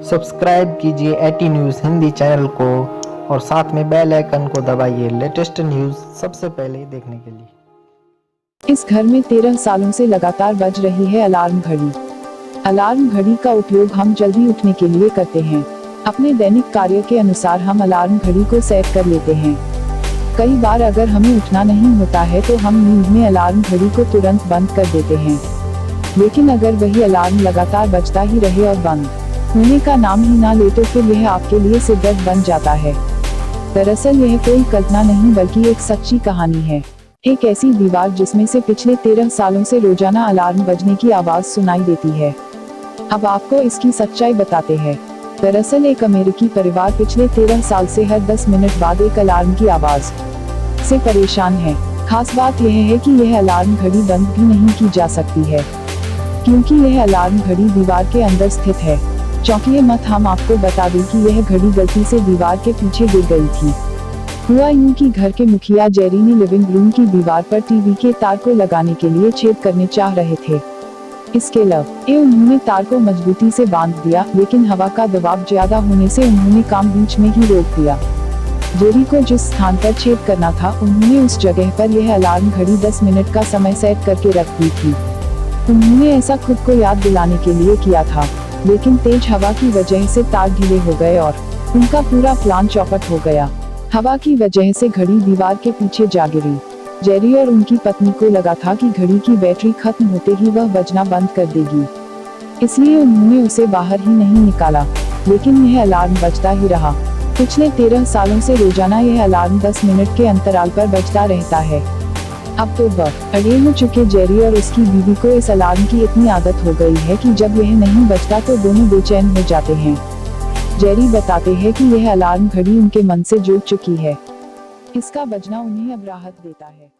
Subscribe कीजिए 80 news Hindi channel को और साथ में बेल आइकन को दबाइए लेटेस्ट न्यूज़ सबसे पहले देखने के लिए। इस घर में 13 सालों से लगातार बज रही है अलार्म घड़ी। अलार्म घड़ी का उपयोग हम जल्दी उठने के लिए करते हैं। अपने दैनिक कार्य के अनुसार हम अलार्म घड़ी को सेट कर लेते हैं। कई बार अगर हमें उठना नहीं होता है तो हम नींद में अलार्म घड़ी को तुरंत बंद कर देते हैं। लेकिन अगर वही अलार्म लगातार बजता ही रहे और बंद होने का नाम ही ना ले तो फिर यह आपके लिए सिरदर्द बन जाता है। दरअसल यह कोई कल्पना नहीं बल्कि एक सच्ची कहानी है। एक ऐसी दीवार जिसमें से पिछले 13 सालों से रोजाना अलार्म बजने की आवाज सुनाई देती है। अब आपको इसकी सच्चाई बताते हैं। दरअसल एक अमेरिकी परिवार पिछले 13 साल से हर 10 मिनट बाद एक अलार्म की आवाज से परेशान है। खास बात यह है कि यह अलार्म घड़ी बंद भी नहीं की जा सकती है, क्योंकि यह अलार्म घड़ी दीवार के अंदर स्थित है। चौंकिए मत, हम आपको बता दें कि यह घड़ी गलती से दीवार के पीछे गिर गई थी। हुआ यूं कि घर के मुखिया जेरी ने लिविंग रूम की दीवार पर टीवी के तार को लगाने के लिए छेद करने चाह रहे थे। इसके अलावा उन्होंने तार को मजबूती से बांध दिया, लेकिन हवा का दबाव ज्यादा होने से उन्होंने काम बीच में ही रोक दिया। जेरी को जिस स्थान पर छेद करना था उन्होंने उस जगह पर यह अलार्म घड़ी 10 मिनट का समय सेट करके रख दी थी। उन्होंने ऐसा खुद को याद दिलाने के लिए किया था, लेकिन तेज हवा की वजह से तार ढीले हो गए और उनका पूरा प्लान चौपट हो गया। हवा की वजह से घड़ी दीवार के पीछे जा गिरी। जेरी और उनकी पत्नी को लगा था कि घड़ी की बैटरी खत्म होते ही वह बजना बंद कर देगी, इसलिए उन्होंने उसे बाहर ही नहीं निकाला, लेकिन यह अलार्म बजता ही रहा। पिछले 13 सालों से रोजाना यह अलार्म 10 मिनट के अंतराल पर बजता रहता है। अब तो अड़े हो चुके जेरी और उसकी बीवी को इस अलार्म की इतनी आदत हो गई है कि जब यह नहीं बजता तो दोनों बेचैन हो जाते हैं। जेरी बताते हैं कि यह अलार्म घड़ी उनके मन से जुड़ चुकी है। इसका बजना उन्हें अब राहत देता है।